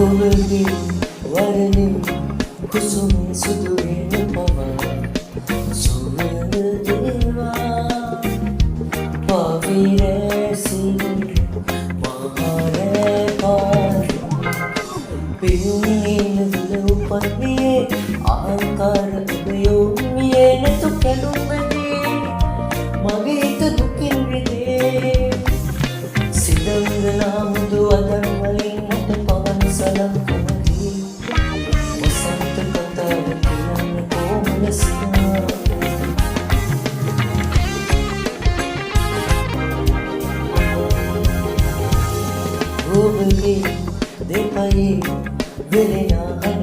ඔබගේ වරණින් කුසුමේ සුදු වෙන පවා සුවඳ දේවා පවිරැසි මහරෑ පාර පියුමේ නදුල උපන්නේ අහංකාර ඔබයෝමියේ නැතු කැලුම්බදී මගේ හිත දුකින් රිදේ සිදංගනා මුදු අදන් වලින් මට පවන් සලකුණදී වසන්ත කතාව කියන්න කොමලසිනා ඔබගේ දෙපයේ වෙලෙනා